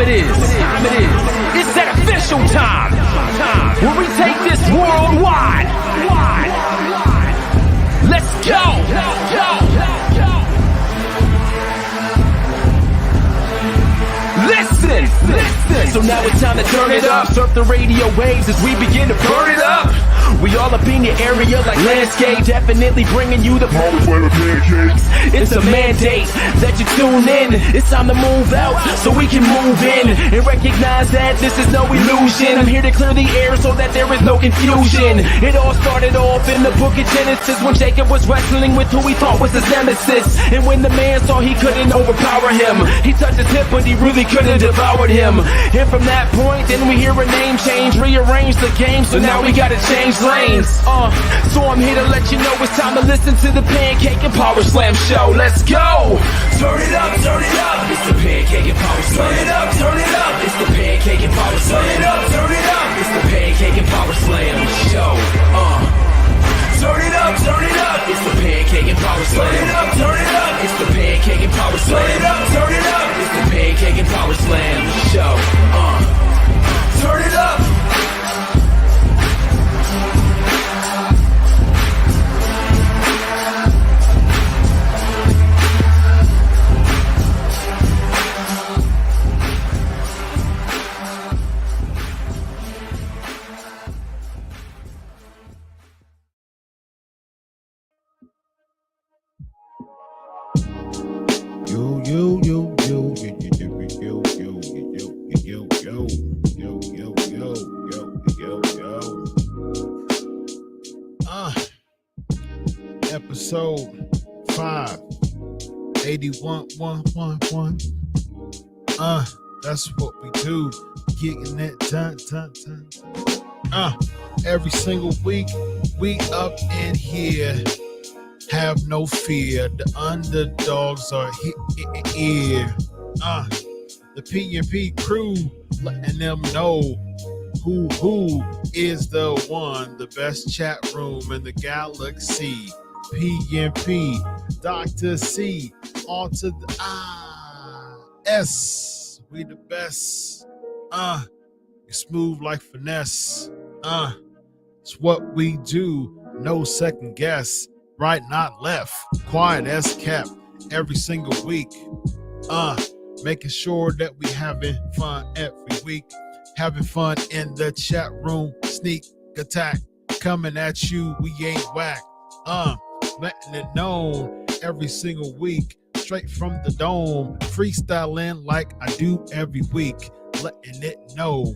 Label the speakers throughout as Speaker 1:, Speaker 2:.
Speaker 1: it is. It's that official time. Where we take this worldwide. Let's go. Listen. So now it's time to turn it up. Surf the radio waves as we begin to burn it up. We all up in your area like landscape, definitely bringing you the pancakes. It's a mandate that you tune in. It's time to move out so we can move in and recognize that this is no illusion. I'm here to clear the air so that there is no confusion. It all started off in the book of Genesis when Jacob was wrestling with who he thought was his nemesis. And when the man saw he couldn't overpower him, he touched his hip but he really couldn't devour him. And from that point, then we hear a name change, rearrange the game, so now we gotta change lanes. So I'm here to let you know it's time to listen to the Pancake and Powerslam show. Let's go! Turn it up, it's the Pancake and Powerslam. Turn it up, it's the Pancake and Powerslam. Turn it up, it's the Pancake and Powerslam show. Turn it up, it's the Pancake and Powerslam. Turn it up, it's the Pancake and Powerslam. Turn it up, it's the Pancake and Powerslam show. Turn it up.
Speaker 2: Episode 581. That's what we do. Getting it done. Every single week we up in here. Have no fear. The underdogs are here. The P&P crew letting them know who is the one, the best chat room in the galaxy. P&P, Dr. C, all to the S. We the best. We smooth like finesse. It's what we do. No second guess. Right, not left. Quiet as kept. Every single week. Making sure that we having fun every week. Having fun in the chat room. Sneak attack. Coming at you. We ain't whack. Letting it known every single week, straight from the dome, freestyling like I do every week, letting it know,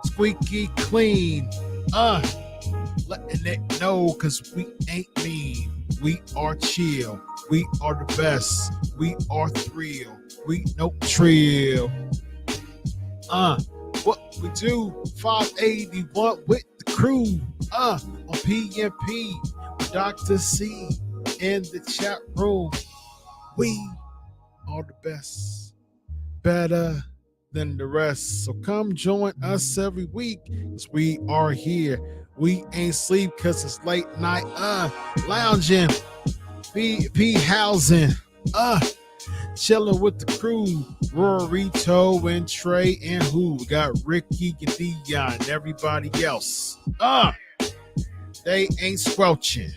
Speaker 2: squeaky clean, letting it know, cause we ain't mean, we are chill, we are the best, we are thrill, we no trill, what we do, 581 with the crew, on P&P. Dr. C in the chat room. We are the best, better than the rest. So come join us every week because we are here. We ain't sleep because it's late night. Lounging, P housing, chilling with the crew. Rory, Toe, and Trey, and who? We got Ricky and Dion and everybody else. They ain't squelching.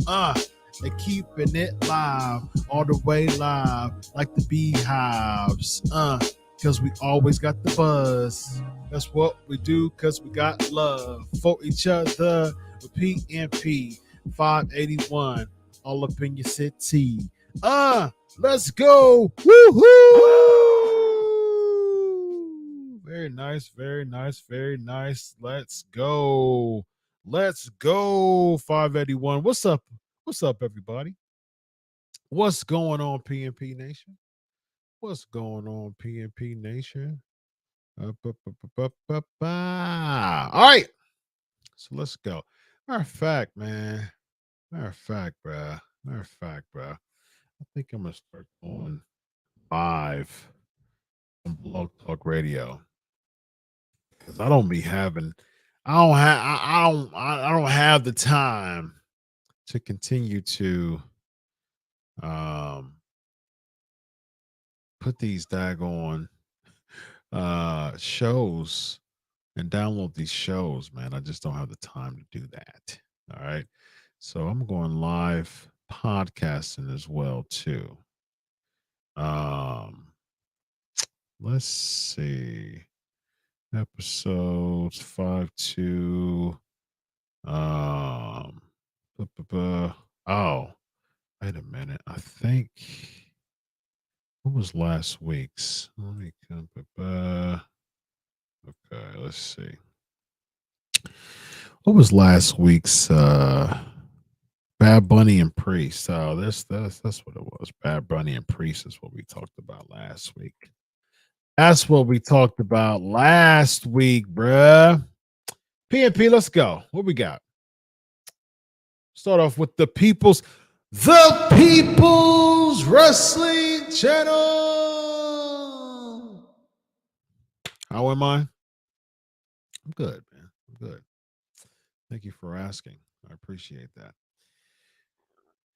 Speaker 2: They keeping it live, all the way live, like the beehives. Cause we always got the buzz. That's what we do, cause we got love for each other. With P&P 581, all up in your city. Let's go. Woo-hoo! Very nice. Let's go. 581. What's up, everybody? What's going on, P&P Nation? What's going on, P&P Nation? All right. So let's go. Matter of fact, bro. I think I'm gonna start going live on Blog Talk Radio. Because I don't have the time to continue to put these daggone shows and download these shows, man. I just don't have the time to do that. All right. So I'm going live podcasting as well too. Um let's see. Episodes 5 2 um oh, wait a minute. I think what was last week's? Let me come okay, let's see. What was last week's Bad Bunny and Priest? Oh, that's what it was. Bad Bunny and Priest is what we talked about last week. That's what we talked about last week, bruh. PNP, let's go. What we got? Start off with the People's Wrestling Channel. How am I? I'm good, man. I'm good. Thank you for asking. I appreciate that.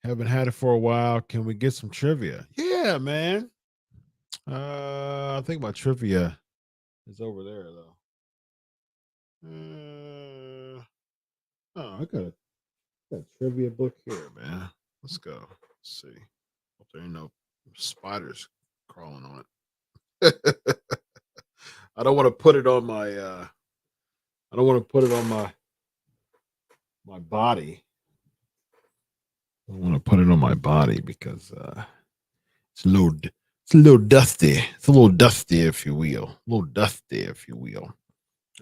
Speaker 2: Haven't had it for a while. Can we get some trivia? Yeah, man. I think my trivia is over there though. Oh, I got a trivia book here, man. Let's go. Let's see. Hope there ain't no spiders crawling on it. I don't want to put it on my I don't want to put it on my body. I don't want to put it on my body because it's a little dusty. It's a little dusty, if you will. A little dusty, if you will.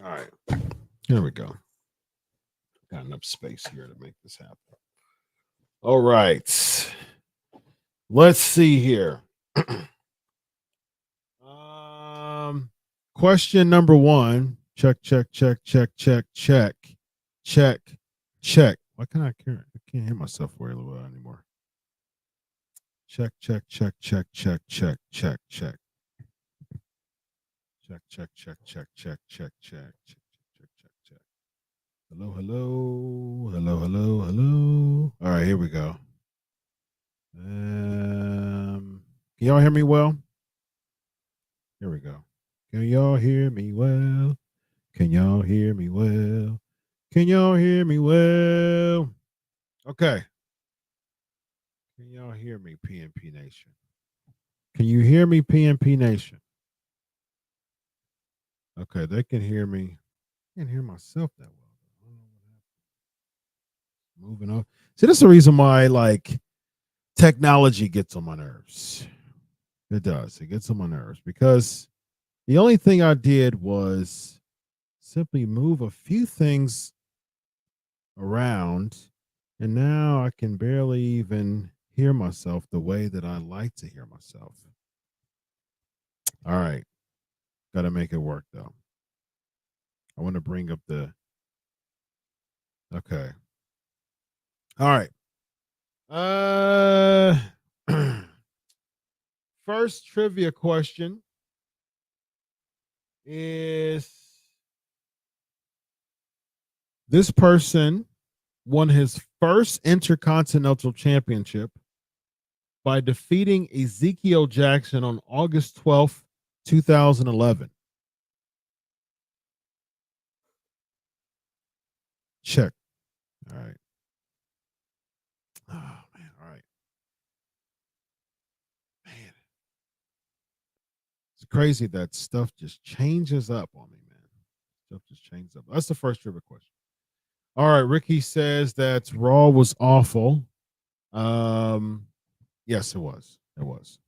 Speaker 2: All right. Here we go. Got enough space here to make this happen. All right. Let's see here. Question number 1. Check. Why can't I can't hear myself very well anymore. Check. Hello. All right, here we go. Can y'all hear me well? Here we go. Can y'all hear me well? Can y'all hear me well? Can y'all hear me well? Okay. Can y'all hear me, PNP Nation? Can you hear me, PNP Nation? Okay, they can hear me. I can't hear myself that well. Moving on. See, this is the reason why, like, technology gets on my nerves. It does. It gets on my nerves because the only thing I did was simply move a few things around, and now I can barely even hear myself the way that I like to hear myself. All right. Got to make it work, though. I want to bring up the. Okay. All right. First trivia question is this person won his first Intercontinental Championship by defeating Ezekiel Jackson on August 12th, 2011. Check. All right. Oh, man. All right. Man. It's crazy that stuff just changes up on me, man. Stuff just changes up. That's the first trivia question. All right. Ricky says that Raw was awful. Yes, it was. It was.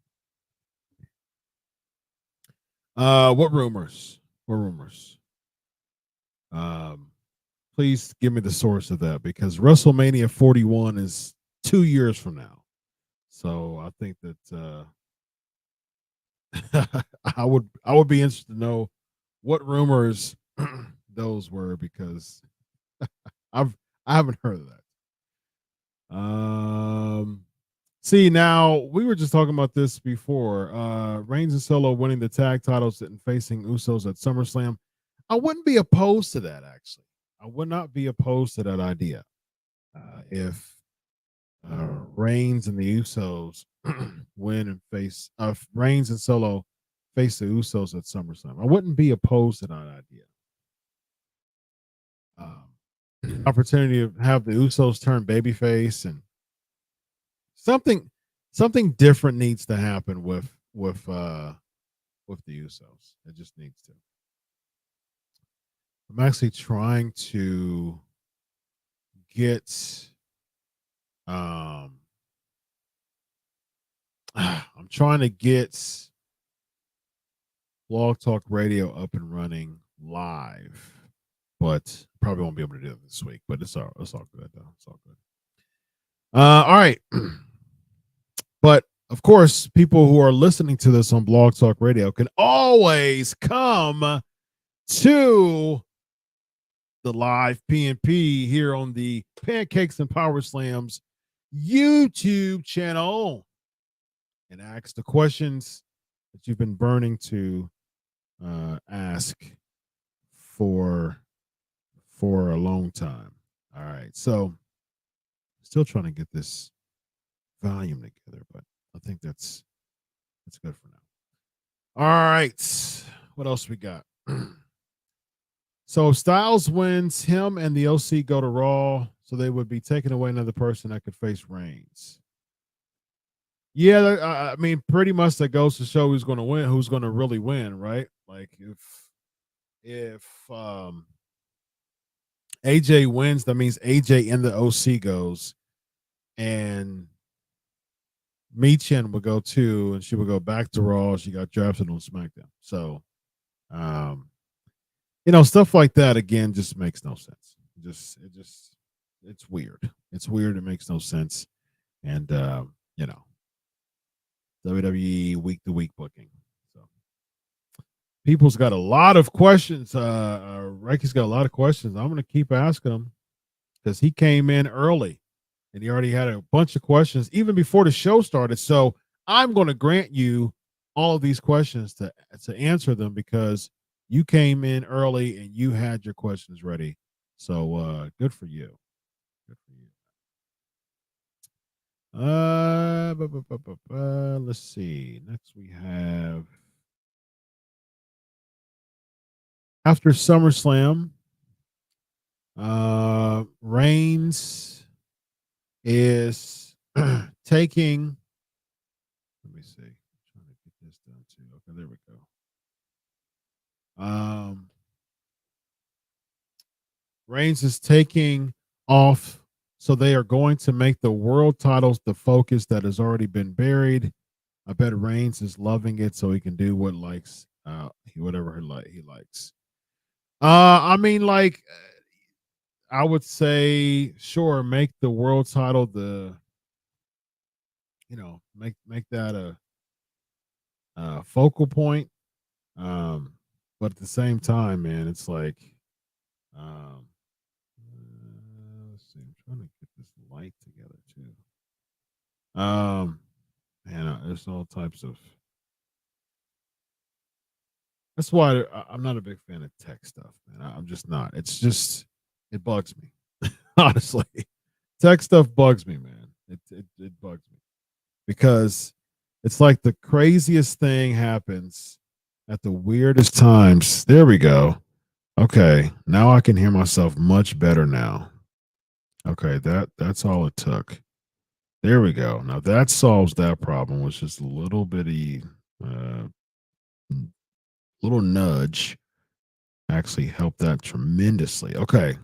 Speaker 2: What rumors? What rumors? Please give me the source of that because WrestleMania 41 is 2 years from now. So I think that I would be interested to know what rumors those were because I haven't heard of that. See, now we were just talking about this before. Reigns and Solo winning the tag titles and facing Usos at SummerSlam. I wouldn't be opposed to that, actually. I would not be opposed to that idea. If Reigns and the Usos win and face Reigns and Solo face the Usos at SummerSlam. I wouldn't be opposed to that idea. Opportunity to have the Usos turn babyface, and something different needs to happen with the Usos. It just needs to. I'm actually trying to get I'm trying to get Blog Talk Radio up and running live, but probably won't be able to do it this week. But it's all good though. It's all good. All right, but of course, people who are listening to this on Blog Talk Radio can always come to the live PNP here on the Pancakes and Powerslams YouTube channel and ask the questions that you've been burning to ask for a long time. All right, so still trying to get this volume together, but I think that's good for now. All right, what else we got? So if Styles wins, him and the OC go to Raw, so they would be taking away another person that could face Reigns. Yeah, I mean, pretty much that goes to show who's going to win, who's going to really win, right? Like if AJ wins, that means AJ in the OC goes, and Michin would go too, and she would go back to Raw. She got drafted on SmackDown, so stuff like that again just makes no sense. It's weird. It's weird. It makes no sense, and WWE week to week booking. So people's got a lot of questions. Ricky's got a lot of questions. I'm going to keep asking him because he came in early and he already had a bunch of questions even before the show started. So I'm going to grant you all of these questions to answer them because you came in early and you had your questions ready. So good for you. Good for you. Let's see. Next we have after SummerSlam, Reigns is taking. Let me see. I'm trying to get this done too. Okay, there we go. Reigns is taking off. So they are going to make the world titles the focus that has already been buried. I bet Reigns is loving it so he can do whatever he likes. I mean, like, I would say, sure, make the world title make that a focal point. But at the same time, man, it's like, let's see, I'm trying to get this light together too. There's all types of. That's why I'm not a big fan of tech stuff, man. I'm just not. It's just it bugs me, honestly. Tech stuff bugs me, man. It bugs me because it's like the craziest thing happens at the weirdest times. There we go. Okay, now I can hear myself much better now. Okay, that's all it took. There we go. Now that solves that problem, which is a little bitty little nudge. Actually helped that tremendously. Okay.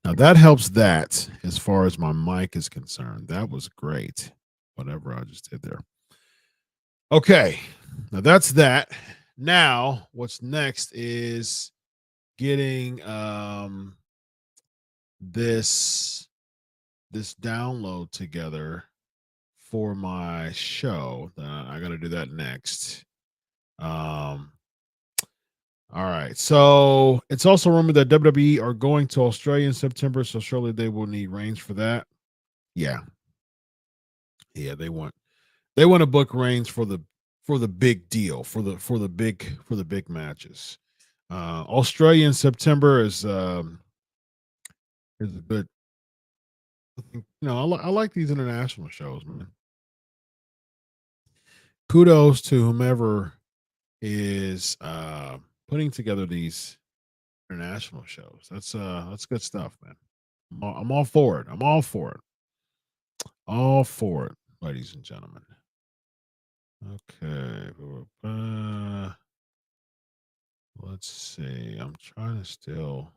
Speaker 2: Now that helps that as far as my mic is concerned. That was great. Whatever I just did there. Okay. Now that's that. Now what's next is getting this download together for my show. I got to do that next. All right. So it's also rumored that WWE are going to Australia in September, so surely they will need Reigns for that. Yeah. Yeah, they want to book Reigns for the big deal, for the big matches. Australia in September is a good. I like these international shows, man. kudos to whomever is putting together these international shows. That's good stuff, man. I'm all for it. I'm all for it. All for it, ladies and gentlemen. Okay. Let's see. I'm trying to still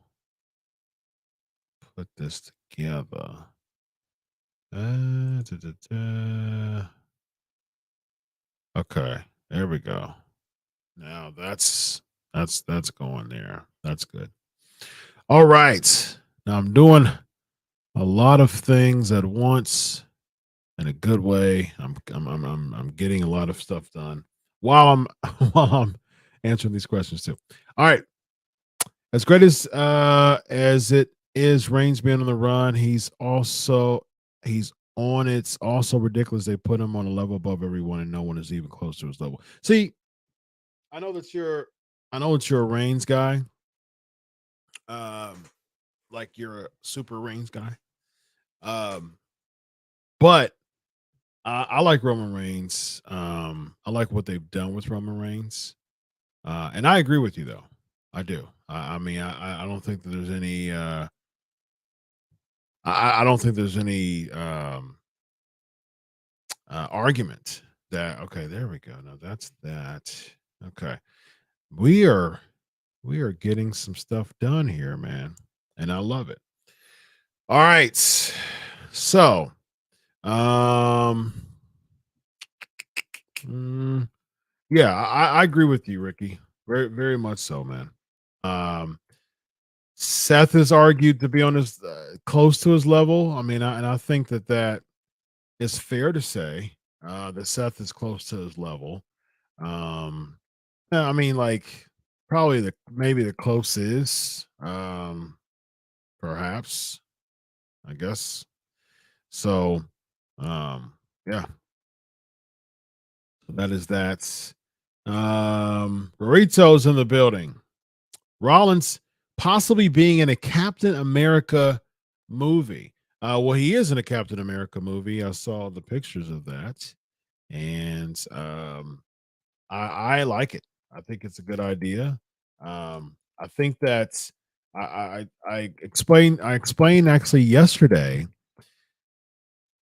Speaker 2: put this together. Da, da, da. Okay, there we go. Now that's going there. That's good. All right. Now I'm doing a lot of things at once in a good way. I'm getting a lot of stuff done while I'm while I'm answering these questions too. All right. As great as it is, Reigns being on the run, he's on. It's also ridiculous they put him on a level above everyone, and no one is even close to his level. See, I know that you're a Reigns guy, um, like you're a super Reigns guy, um, but I like Roman Reigns. I like what they've done with Roman Reigns, and I agree with you though. I do. I mean, I don't think that there's any. I don't think there's any argument that okay, there we go. No, that's that. Okay, we are getting some stuff done here, man, and I love it. All right, so um, yeah, I agree with you, Ricky. Very much so, man. Um, Seth is argued to be on his close to his level. I mean, and I think that is fair to say that Seth is close to his level. Um, yeah, I mean, like probably maybe the closest, perhaps, I guess. So, yeah, so that is that. Burrito's in the building. Rollins possibly being in a Captain America movie. Well, he is in a Captain America movie. I saw the pictures of that, and I like it. I think it's a good idea. I think that I explained actually yesterday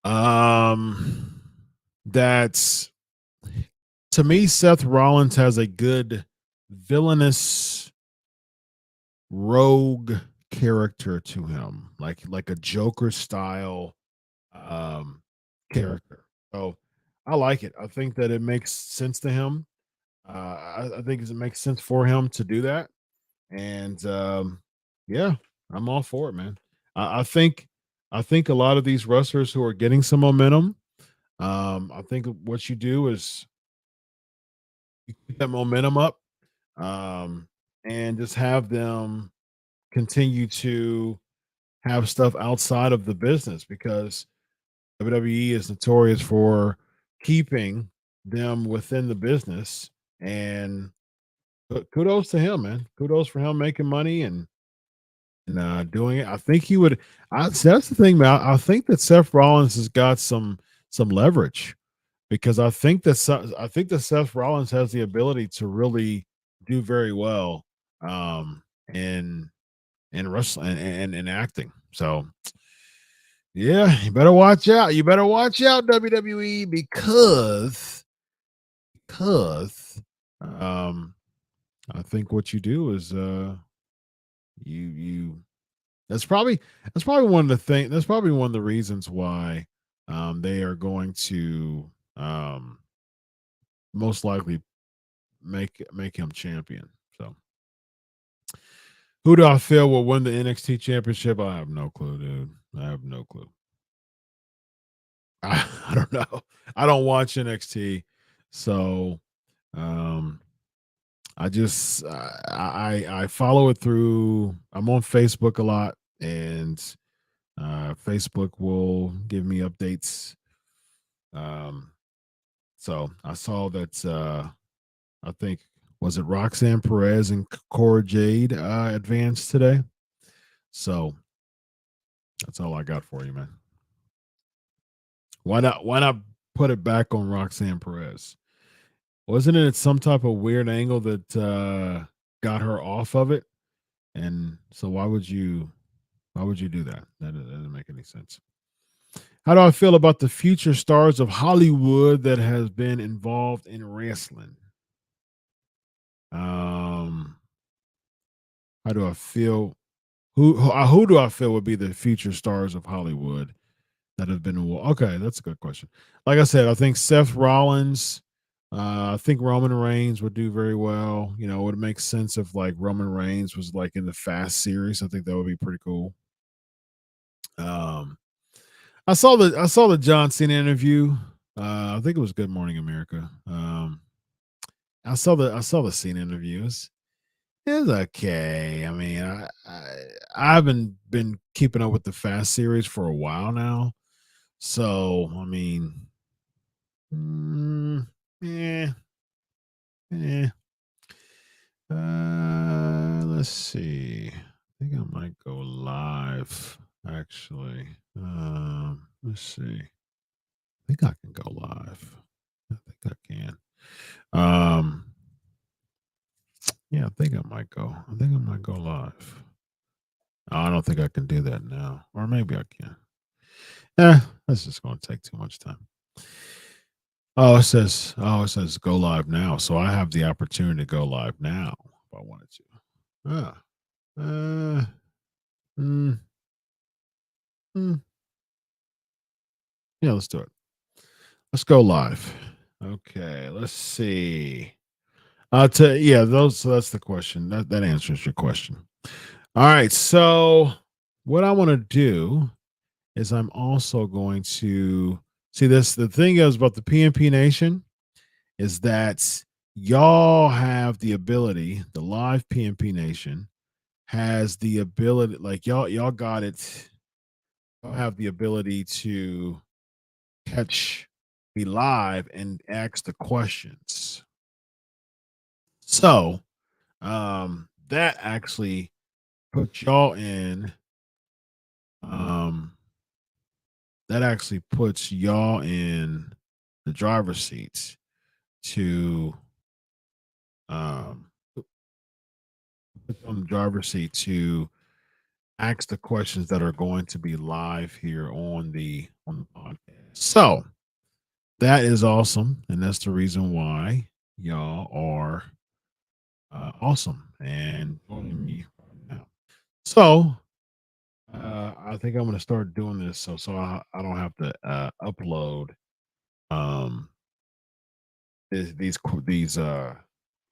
Speaker 2: um, that to me Seth Rollins has a good villainous rogue character to him, like a Joker style um, character. So I like it. I think that it makes sense to him. I think it makes sense for him to do that, and yeah, I'm all for it, man. I think a lot of these wrestlers who are getting some momentum, I think what you do is you keep that momentum up, um, and just have them continue to have stuff outside of the business because WWE is notorious for keeping them within the business. And kudos to him, man. Kudos for him making money and doing it. I think he would. That's the thing, man. I think that Seth Rollins has got some leverage because I think that Seth Rollins has the ability to really do very well in wrestling and acting. So yeah, you better watch out. You better watch out, WWE, because I think what you do is you that's probably one of the thing that's probably one of the reasons why they are going to most likely make him champion. So who do I feel will win the NXT championship? I have no clue, dude. I have no clue. I don't know. I don't watch NXT, so um, I just I follow it through. I'm on Facebook a lot, and Facebook will give me updates. Um, so I saw that I think was it Roxanne Perez and Cora Jade advanced today. So that's all I got for you, man. Why not put it back on Roxanne Perez? Wasn't it some type of weird angle that got her off of it? And so why would you do that? That doesn't make any sense. How do I feel about the future stars of Hollywood that has been involved in wrestling? Um, how do I feel? Who do I feel would be the future stars of Hollywood that have been okay? That's a good question. Like I said, I think Seth Rollins. I think Roman Reigns would do very well. You know, it would make sense if like Roman Reigns was like in the Fast series. I think that would be pretty cool. Um, I saw the John Cena interview. I think it was Good Morning America. I saw the Cena interviews. It was okay. I mean, I haven't been keeping up with the Fast series for a while now, so I mean, mm, yeah, yeah. Let's see. I think I might go live. Actually, let's see. I think I can go live. I think I can. Um, yeah, I think I might go. I think I might go live. Oh, I don't think I can do that now, or maybe I can. That's just going to take too much time. Oh, it says go live now, so I have the opportunity to go live now if I wanted to. Ah, uh, mm, mm. Yeah, let's do it. Let's go live. Okay, let's see. Yeah, those. So that's the question. That answers your question. All right. So what I want to do is I'm also going to see this. The thing is about the PNP Nation is that y'all have the ability. The live PNP Nation has the ability. Like y'all got it. Y'all have the ability to catch me live and ask the questions. So that actually puts y'all in um that actually puts y'all in the driver's seats to um put you on the driver's seat to ask the questions that are going to be live here on the podcast. So that is awesome, and that's the reason why y'all are awesome and joining me right now. So I think I'm going to start doing this so I don't have to upload um these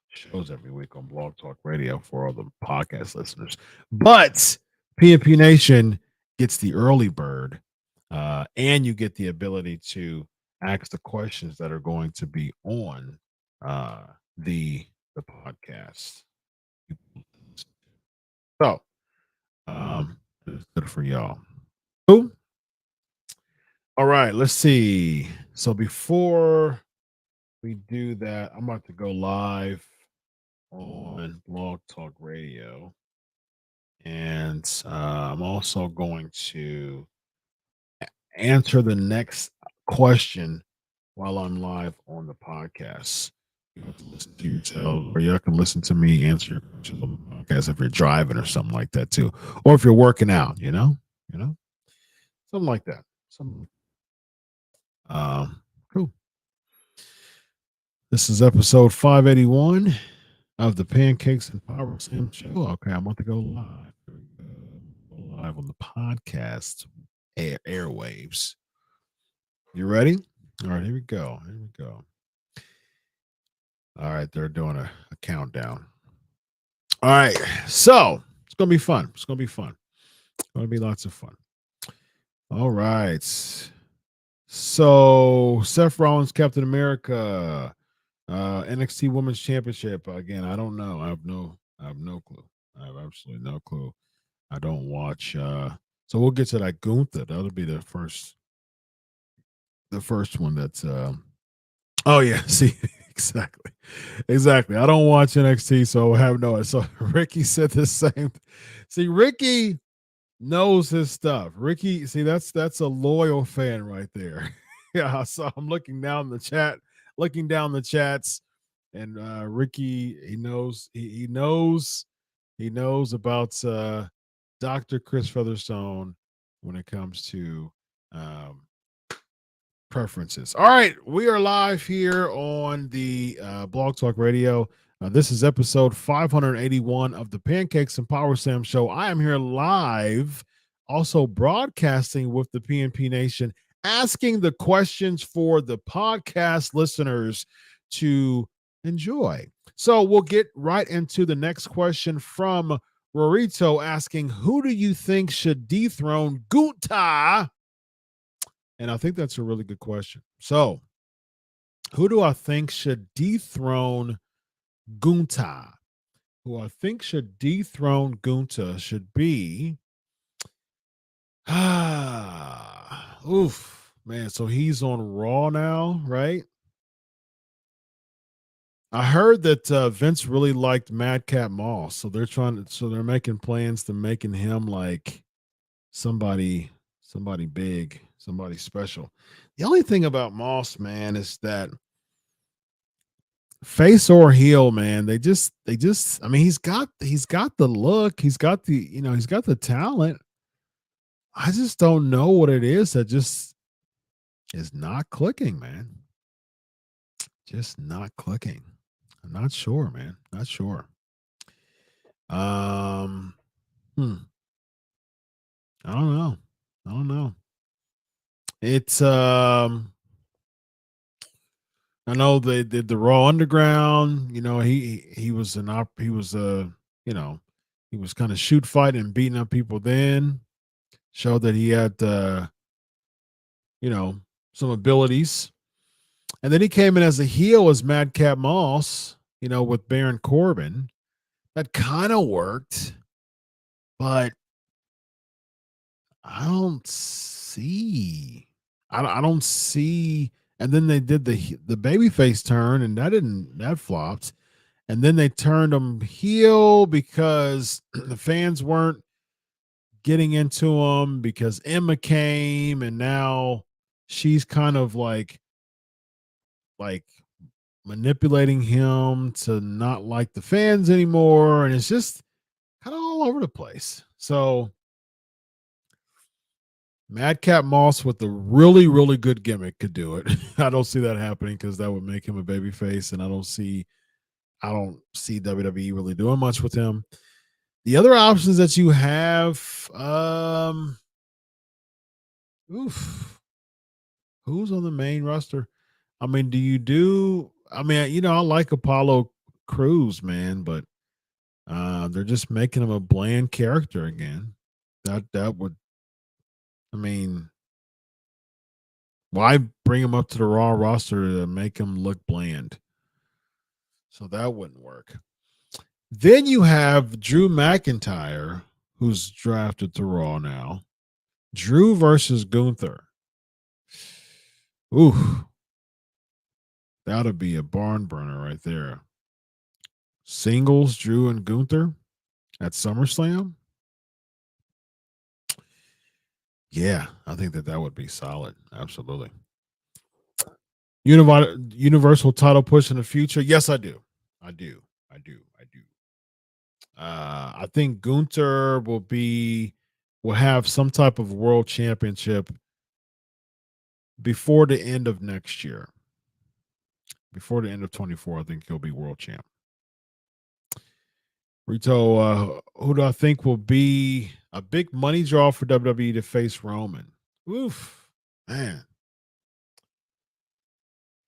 Speaker 2: shows every week on Blog Talk Radio for all the podcast listeners. But PNP Nation gets the early bird, and you get the ability to ask the questions that are going to be on uh, the podcast. So, it's good for y'all. Cool. All right, let's see. So before we do that, I'm about to go live on Blog Talk Radio. And I'm also going to answer the next question while I'm live on the podcast. You have to listen to yourself, or you can listen to me answer your questions on the podcast if you're driving or something like that too, or if you're working out, something like that. Something. Cool. This is episode 581 of the Pancakes and Powerslams show. Okay, I'm about to go live. Go live on the podcast airwaves. You ready? All right, here we go. Here we go. All right, they're doing a countdown. All right, so it's gonna be fun. It's gonna be fun. It's gonna be lots of fun. All right. So Seth Rollins, Captain America, NXT Women's Championship. Again, I don't know. I have no clue. I have absolutely no clue. I don't watch. So we'll get to that Gunther. That'll be the first one. That's. Oh yeah. See, exactly. I don't watch NXT, so I have no. So Ricky said the same. See, Ricky knows his stuff. Ricky, see, that's a loyal fan right there. Yeah. So I'm looking down the chats. And Ricky, he knows about Dr. Chris Featherstone when it comes to um, preferences. All right, we are live here on the Blog Talk Radio. This is episode 581 of the Pancakes and Powerslam show. I am here live, also broadcasting with the PNP Nation, asking the questions for the podcast listeners to enjoy. So we'll get right into the next question from Rorito asking, who do you think should dethrone Gunta? And I think that's a really good question. So, who do I think should dethrone Gunta? Who I think should dethrone Gunta should be oof, man. So he's on Raw now, right? I heard that Vince really liked Madcap Moss, so they're making plans to making him like somebody big, somebody special. The only thing about Moss, man, is that face or heel, man, they just I mean, he's got the look, he's got the talent. I just don't know what it is that just is not clicking, man. Just not clicking. I'm not sure, man. Not sure. Um hmm, I don't know. I don't know. It's I know they did the Raw Underground. He was he was you know he was kind of shoot fighting and beating up people. Then showed that he had you know some abilities, and then he came in as a heel as Madcap Moss. With Baron Corbin, that kind of worked, but I don't see. I don't see. And then they did the babyface turn, and that flopped. And then they turned him heel because the fans weren't getting into him because Emma came, and now she's kind of like manipulating him to not like the fans anymore, and it's just kind of all over the place. So Madcap Moss with a really, really good gimmick could do it. I don't see that happening because that would make him a babyface, and I don't see WWE really doing much with him. The other options that you have, oof, who's on the main roster? I mean, do you do? I mean, I like Apollo Cruz, man, but they're just making him a bland character again. That would, I mean, why bring him up to the Raw roster to make him look bland? So that wouldn't work. Then you have Drew McIntyre, who's drafted to Raw now. Drew versus Gunther. Ooh, that'll be a barn burner right there. Singles, Drew and Gunther at SummerSlam. Yeah, I think that would be solid. Absolutely. Universal title push in the future. Yes, I do. I do. I do. I do. I think Gunther will have some type of world championship before the end of next year. Before the end of 24, I think he'll be world champ. Rito, who do I think will be a big money draw for WWE to face Roman? Oof, man.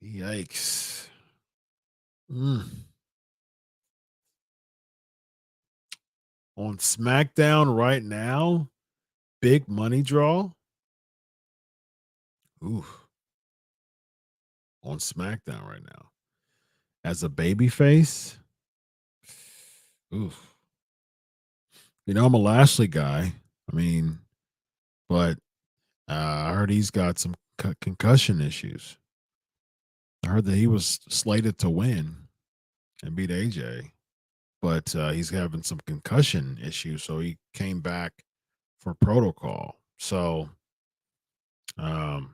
Speaker 2: Yikes. Mm. On SmackDown right now, big money draw. Oof. On SmackDown right now. As a baby face. Oof. I'm a Lashley guy. I mean, but I heard he's got some concussion issues. I heard that he was slated to win and beat AJ, but he's having some concussion issues, so he came back for protocol. So, um,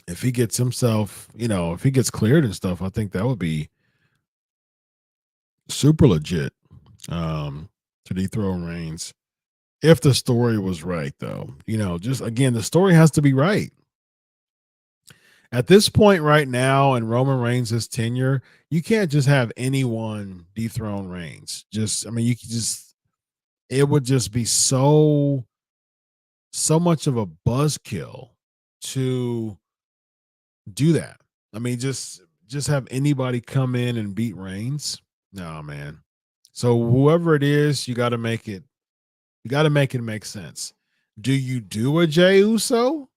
Speaker 2: if he gets himself, if he gets cleared and stuff, I think that would be super legit to dethrone Reigns. If the story was right, though, just again, the story has to be right. At this point right now in Roman Reigns' tenure, you can't just have anyone dethrone Reigns. You could just, it would just be so much of a buzzkill to do that. Just have anybody come in and beat Reigns. No, man. So whoever it is, you got to make it make sense. Do you do a Jey Uso?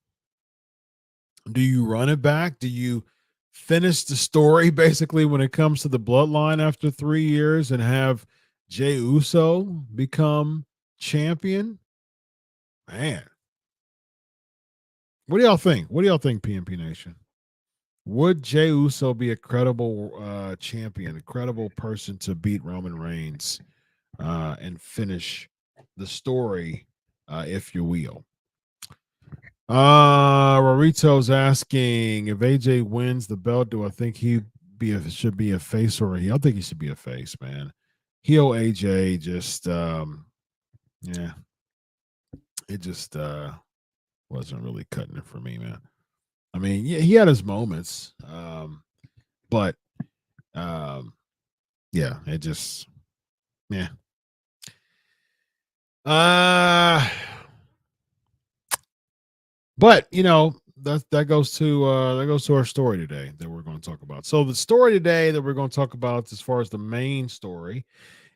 Speaker 2: Do you run it back? Do you finish the story basically when it comes to the bloodline after 3 years and have Jey Uso become champion? Man. What do y'all think? PNP Nation? Would Jey Uso be a credible champion, a credible person to beat Roman Reigns and finish the story, if you will? Rorito's asking if AJ wins the belt, do I think he should be a face or a heel? I think he should be a face, man. Heel AJ just yeah. It just wasn't really cutting it for me, man. I mean, yeah, he had his moments. But yeah, it just yeah. But that goes to our story today that we're going to talk about. So the story today that we're going to talk about, as far as the main story,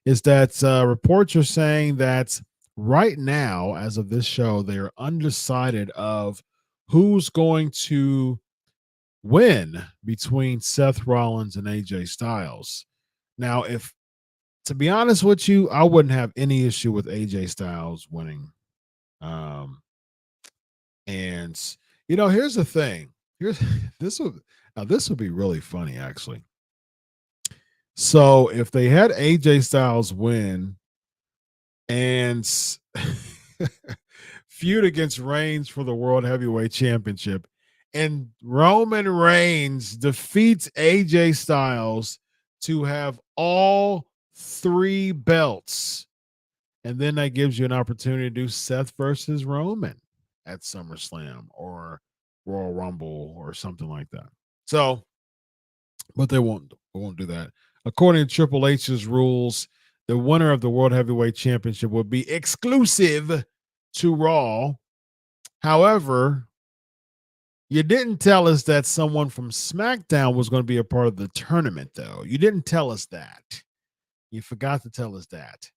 Speaker 2: is that reports are saying that right now, as of this show, they are undecided of who's going to win between Seth Rollins and AJ Styles. Now, to be honest with you, I wouldn't have any issue with AJ Styles winning. And here's the thing. This would be really funny, actually. So if they had AJ Styles win and feud against Reigns for the World Heavyweight Championship, and Roman Reigns defeats AJ Styles to have all 3 belts, and then that gives you an opportunity to do Seth versus Roman at SummerSlam or Royal Rumble or something like that. So, but they won't do that. According to Triple H's rules, the winner of the World Heavyweight Championship will be exclusive to Raw. However, you didn't tell us that someone from SmackDown was going to be a part of the tournament, though. You didn't tell us that. You forgot to tell us that.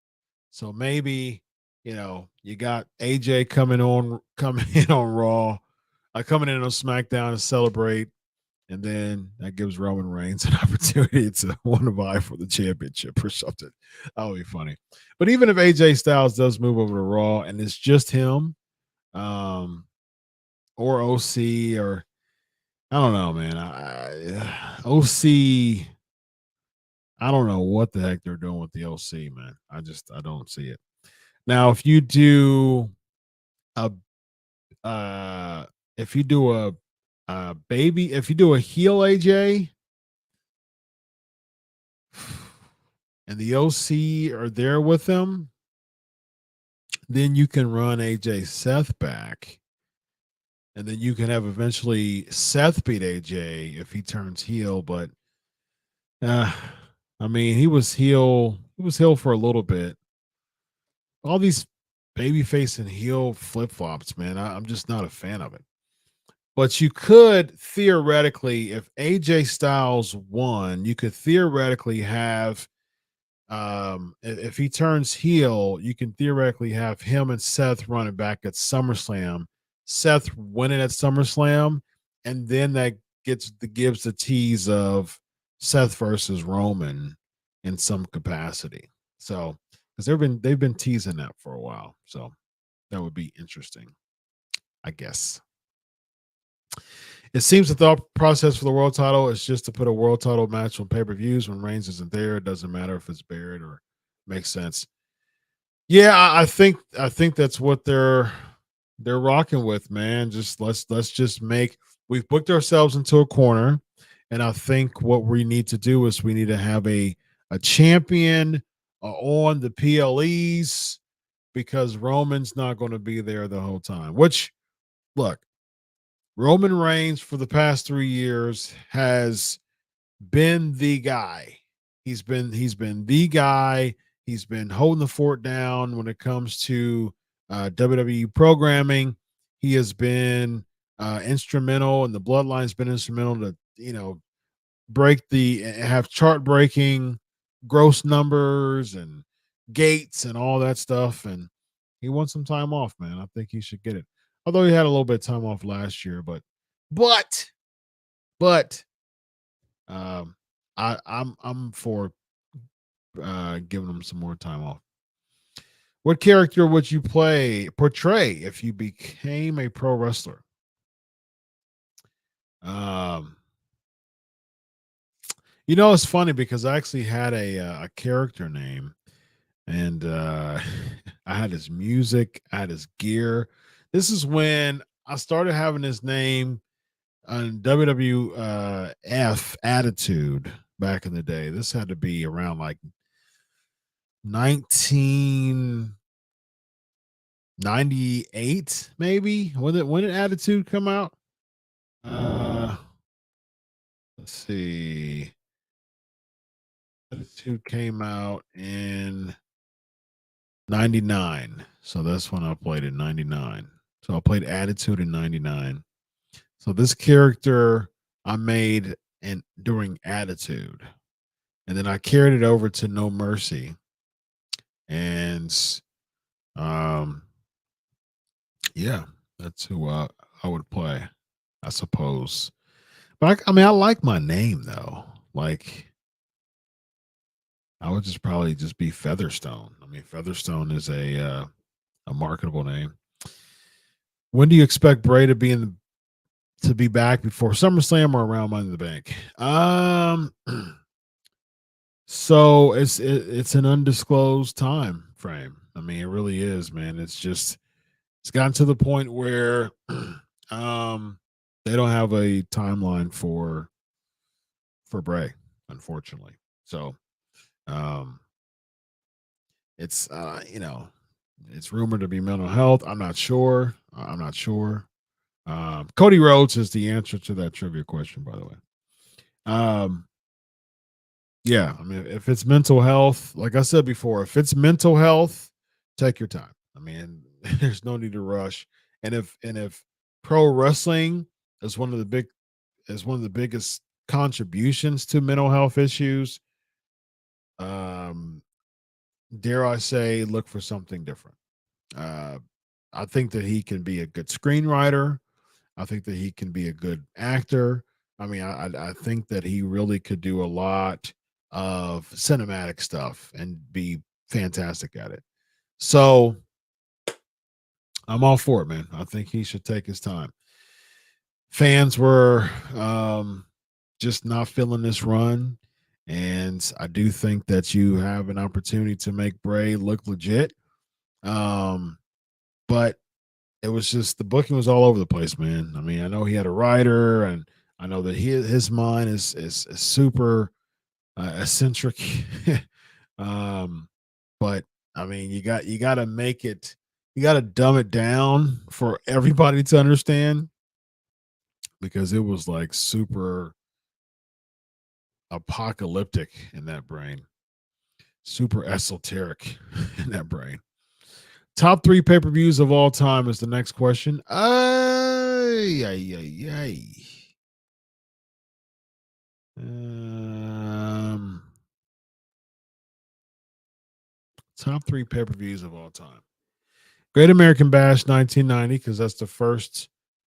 Speaker 2: So maybe, you got AJ coming in on Raw, coming in on SmackDown to celebrate, and then that gives Roman Reigns an opportunity to win a vie for the championship or something. That would be funny. But even if AJ Styles does move over to Raw and it's just him, or OC, or I don't know, man. OC, I don't know what the heck they're doing with the OC, man. I don't see it. Now, if you do a if you do a heel AJ and the OC are there with him, then you can run AJ Seth back. And then you can have eventually Seth beat AJ if he turns heel. But he was heel for a little bit. All these babyface and heel flip-flops, man, I'm just not a fan of it. But you could theoretically, if AJ Styles won, you could theoretically have, if he turns heel, you can theoretically have him and Seth running back at SummerSlam, Seth winning at SummerSlam, and then that gives the tease of Seth versus Roman in some capacity. So, because they've been teasing that for a while, so that would be interesting, I guess. It seems the thought process for the world title is just to put a world title match on pay-per-views when Reigns isn't there. It doesn't matter if it's Barrett or makes sense. Yeah, I think that's what they're rocking with, man. Just let's just make we've booked ourselves into a corner, and I think what we need to do is we need to have a champion on the PLEs because Roman's not going to be there the whole time. Which, look, Roman Reigns for the past 3 years has been the guy. He's been the guy. He's been holding the fort down when it comes to WWE programming. He has been instrumental, and the Bloodline's been instrumental to break the have chart breaking gross numbers and gates and all that stuff. And he wants some time off, man. I think he should get it. Although he had a little bit of time off last year, but but um I'm for giving him some more time off. What character would you portray if you became a pro wrestler? Um, it's funny because I actually had a character name, and I had his music, I had his gear. This is when I started having his name on WWF Attitude back in the day. This had to be around like 1998, maybe. When did Attitude come out? Let's see. Attitude came out in 99. So that's when I played in 99. So I played Attitude in 99. So this character I made during Attitude. And then I carried it over to No Mercy. And yeah, that's who I would play, I suppose. But I mean, I like my name though. Like, I would just probably just be Featherstone. I mean, Featherstone is a marketable name. When do you expect Bray to be back before SummerSlam or around Money in the Bank? So it's an undisclosed time frame. I mean, it really is, man. It's gotten to the point where they don't have a timeline for Bray, unfortunately. So it's it's rumored to be mental health. I'm not sure. Cody Rhodes is the answer to that trivia question, by the way. Yeah, I mean, if it's mental health, like I said before, if it's mental health, take your time. I mean, there's no need to rush. And if pro wrestling is one of the biggest contributions to mental health issues, dare I say, look for something different. I think that he can be a good screenwriter. I think that he can be a good actor. I mean, I think that he really could do a lot of cinematic stuff and be fantastic at it. So I'm all for it, man. I think he should take his time. Fans were just not feeling this run. And I do think that you have an opportunity to make Bray look legit. But it was just the booking was all over the place, man. I mean, I know he had a writer, and I know that his mind is super eccentric. But I mean, you got to make it, you got to dumb it down for everybody to understand, because it was like super apocalyptic in that brain, super esoteric in that brain. Top 3 pay-per-views of all time is the next question. Ay, ay, ay, ay. Top 3 pay-per-views of all time. Great American Bash 1990, because that's the first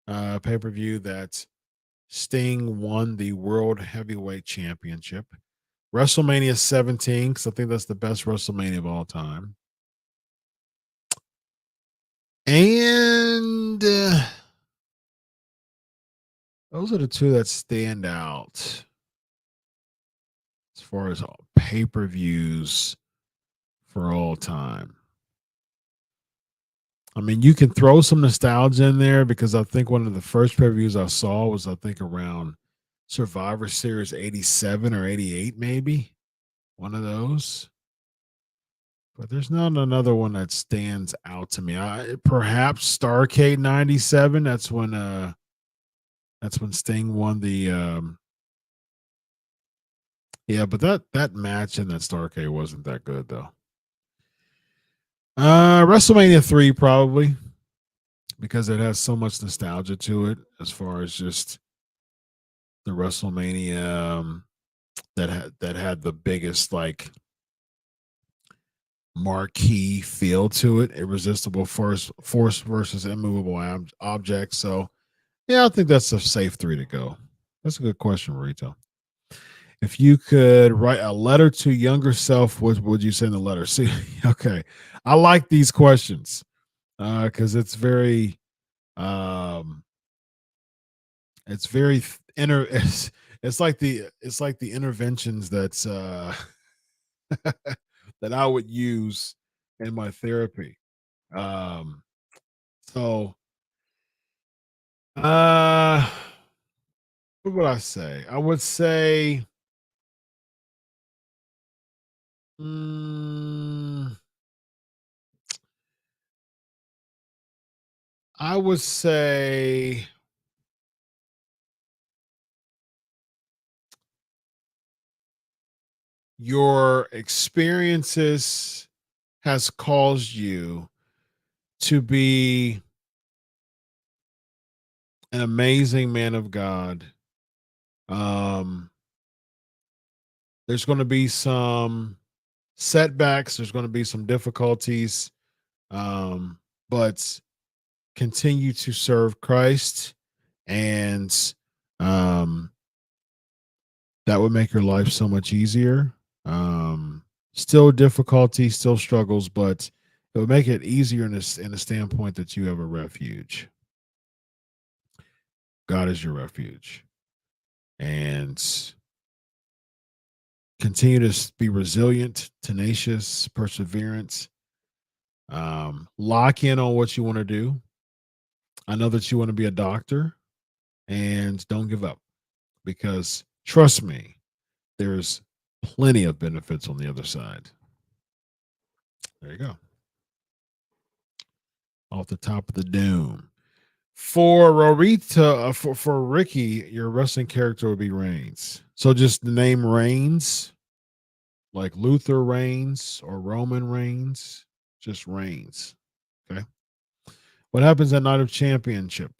Speaker 2: pay-per-view that Sting won the World Heavyweight Championship. WrestleMania 17, because I think that's the best WrestleMania of all time. And those are the two that stand out as far as pay-per-views for all time. I mean, you can throw some nostalgia in there because I think one of the first previews I saw was, I think, around Survivor Series 87 or 88, maybe one of those. But there's not another one that stands out to me. Perhaps Starrcade 97. That's when Sting won the yeah, but that match in that Starrcade wasn't that good though. WrestleMania 3 probably, because it has so much nostalgia to it as far as just the WrestleMania that had the biggest like marquee feel to it. Irresistible force versus immovable object. So yeah, I think that's a safe 3 to go. That's a good question, Rito. If you could write a letter to younger self, what would you send the letter? See, okay, I like these questions because um, it's very inner. It's like the interventions that's that I would use in my therapy. Um, so, uh, what would I say? I would say, mm, I would say, your experiences has caused you to be an amazing man of God. Um, there's going to be some setbacks. There's going to be some difficulties, but continue to serve Christ, and um, that would make your life so much easier. Still difficulties, still struggles, but it would make it easier in the standpoint that you have a refuge. God is your refuge, and continue to be resilient, tenacious, perseverance. Lock in on what you want to do. I know that you want to be a doctor, and don't give up, because trust me, there's plenty of benefits on the other side. There you go. Off the top of the dome. For Rorita, for Ricky, your wrestling character would be Reigns. So just the name Reigns, like Luther Reigns or Roman Reigns, just Reigns. Okay. What happens at Night of Championship?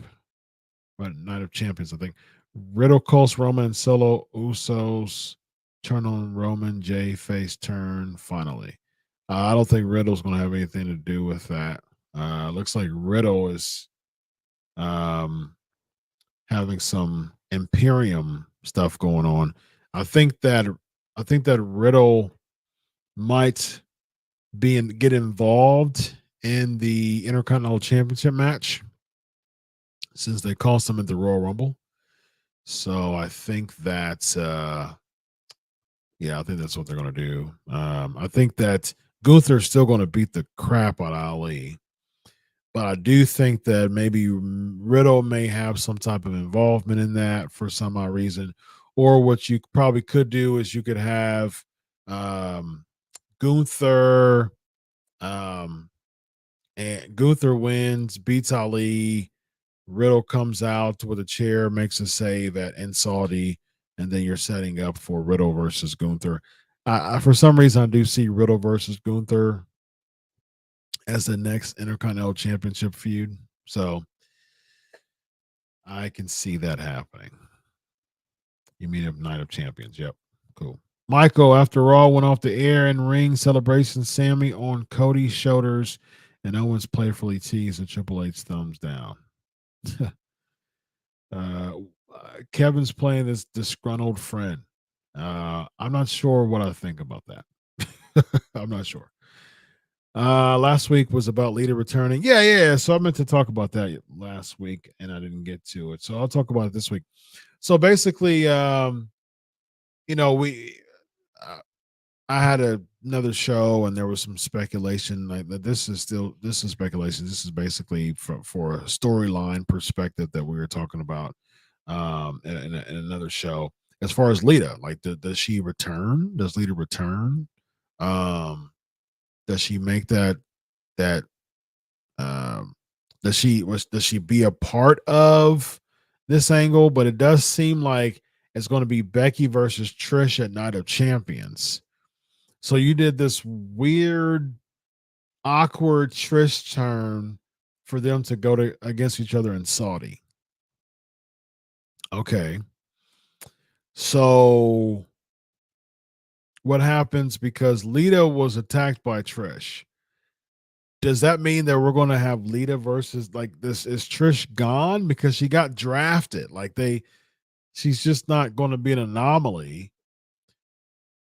Speaker 2: Right, Night of Champions, I think. Riddle, Coast, Roman, and Solo, Usos, turn on Roman, Jay, face turn, finally. I don't think Riddle's going to have anything to do with that. Looks like Riddle is having some Imperium stuff going on. I think that Riddle might get involved in the Intercontinental Championship match, since they cost him at the Royal Rumble. So I think that I think that's what they're going to do. I think that Gunther's still going to beat the crap out of Ali, but I do think that maybe Riddle may have some type of involvement in that for some odd reason. Or what you probably could do is you could have Gunther, and Gunther wins, beats Ali. Riddle comes out with a chair, makes a save in Saudi, and then you're setting up for Riddle versus Gunther. For some reason, I do see Riddle versus Gunther as the next Intercontinental Championship feud. So I can see that happening. You mean a Night of Champions. Yep. Cool. Michael, after all, went off the air in ring celebration. Sammy on Cody's shoulders, and Owens playfully teased and Triple H thumbs down. Kevin's playing this disgruntled friend. I'm not sure what I think about that. I'm not sure. Last week was about Lita returning. Yeah. So I meant to talk about that last week, and I didn't get to it. So I'll talk about it this week. So basically, we I had another show and there was some speculation. Like this is speculation. This is basically for a storyline perspective that we were talking about in another show. As far as Lita, like does she return? Does Lita return? Um, does she make that um does she be a part of this angle? But it does seem like it's going to be Becky versus Trish at Night of Champions. So you did this weird, awkward Trish turn for them to go to against each other in Saudi. Okay. So what happens because Lita was attacked by Trish? Does that mean that we're going to have Lita versus like this? Is Trish gone because she got drafted? She's just not going to be an anomaly.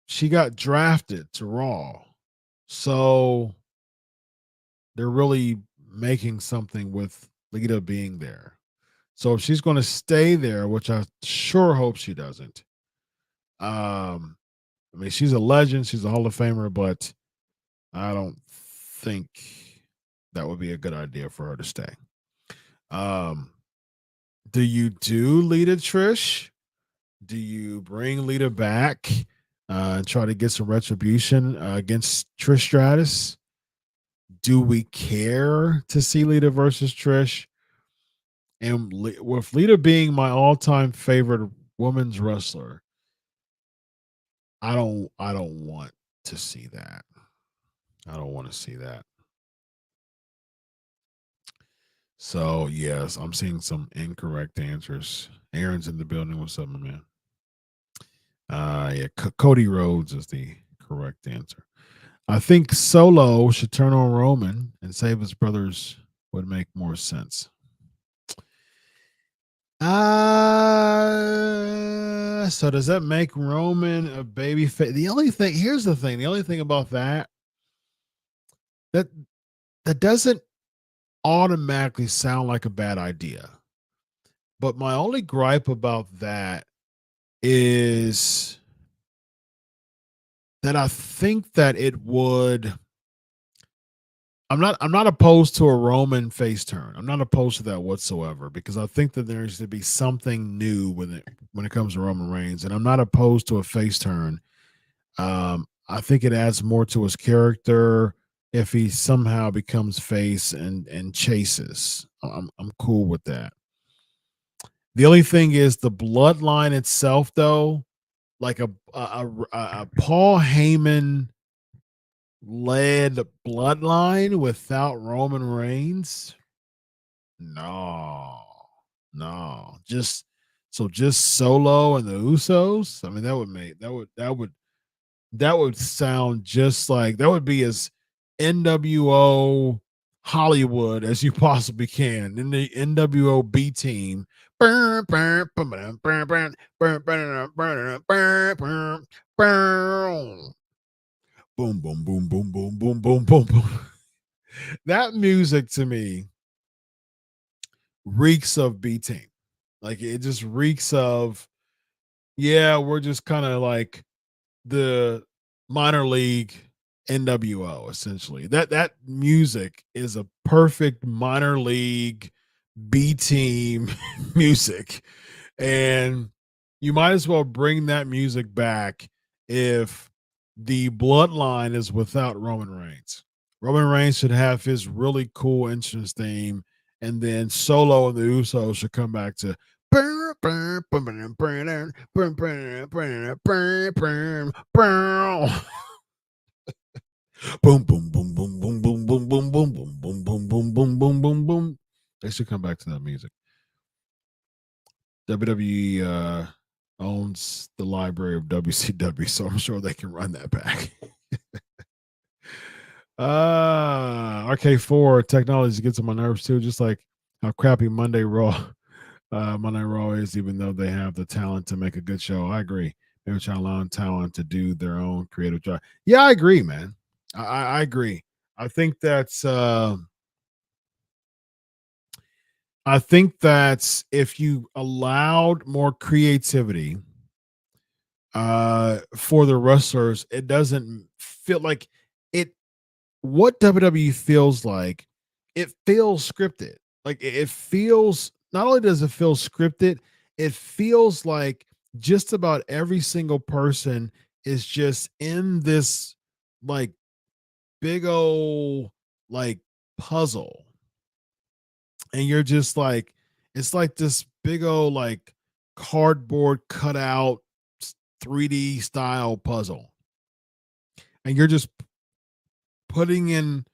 Speaker 2: She got drafted to Raw. So they're really making something with Lita being there. So if she's going to stay there, which I sure hope she doesn't. I mean, she's a legend, she's a Hall of Famer, but I don't think that would be a good idea for her to stay. Um, do you do Lita Trish? Do you bring Lita back and try to get some retribution against Trish Stratus? Do we care to see Lita versus Trish? And with Lita being my all-time favorite women's wrestler, I don't want to see that. I don't want to see that. So yes, I'm seeing some incorrect answers. Aaron's in the building. What's up, my man? Yeah, Cody Rhodes is the correct answer. I think Solo should turn on Roman and save his brothers would make more sense. So does that make Roman a baby face? The only thing about that that doesn't automatically sound like a bad idea. But my only gripe about that is that I think that it would I'm not opposed to a Roman face turn. I'm not opposed to that whatsoever because I think that there needs to be something new when it comes to Roman Reigns, and I'm not opposed to a face turn. I think it adds more to his character if he somehow becomes face and chases. I'm cool with that. The only thing is the bloodline itself, though, like a Paul Heyman led bloodline without Roman Reigns. No, just Solo and the Usos. I mean, that would sound just like that would be as NWO Hollywood as you possibly can in the NWO B team. Boom, boom, boom, boom, boom, boom, boom, boom, boom, boom. That music to me reeks of B team. Like it just reeks of, yeah, we're just kind of like the minor league NWO essentially. That music is a perfect minor league B team music. And you might as well bring that music back if the bloodline is without Roman Reigns. Roman Reigns should have his really cool entrance theme, and then Solo and the Usos should come back to boom, boom, boom, boom, boom, boom, boom, boom, boom, boom, boom, boom, boom, boom, boom, boom, boom. They should come back to that music. WWE owns the library of WCW, so I'm sure they can run that back. RK4 technology gets on my nerves too, just like how crappy Monday Raw is, even though they have the talent to make a good show. I agree. They're trying to allow talent to do their own creative job. Yeah, I agree, man. I agree. I think that's if you allowed more creativity for the wrestlers, it doesn't feel like it. What WWE feels like, it feels scripted. Like it feels, not only does it feel scripted, it feels like just about every single person is just in this like big old like puzzle, and you're just like, it's like this big old like cardboard cutout 3D style puzzle, and you're just putting in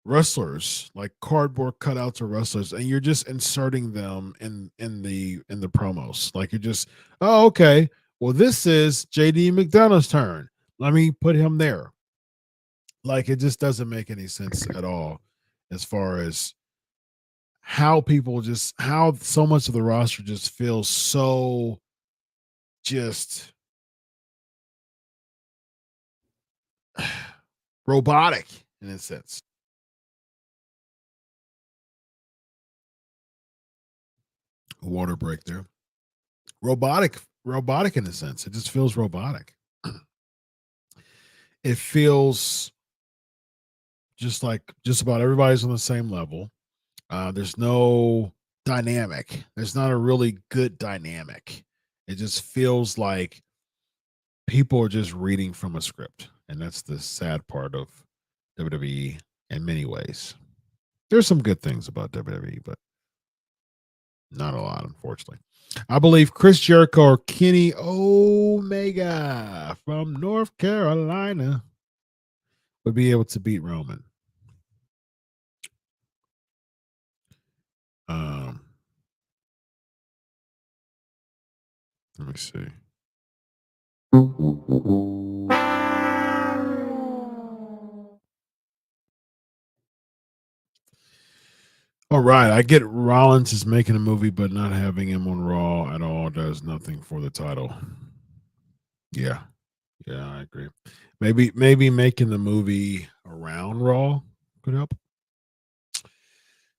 Speaker 2: wrestlers, like cardboard cutouts of wrestlers, and you're just inserting them in the promos. Like you're just, oh, okay, well, this is JD McDonough's turn, let me put him there. Like it just doesn't make any sense at all, as far as how people just, how so much of the roster just feels so just robotic in a sense. Water break there. Robotic in a sense. It just feels robotic. It feels just like just about everybody's on the same level. There's no dynamic. There's not a really good dynamic. It just feels like people are just reading from a script, and that's the sad part of WWE in many ways. There's some good things about WWE, but not a lot, unfortunately. I believe Chris Jericho or Kenny Omega from North Carolina would be able to beat Roman. Um, let me see. All right, I get Rollins is making a movie, but not having him on Raw at all does nothing for the title. Yeah, yeah, I agree. Maybe making the movie around Raw could help.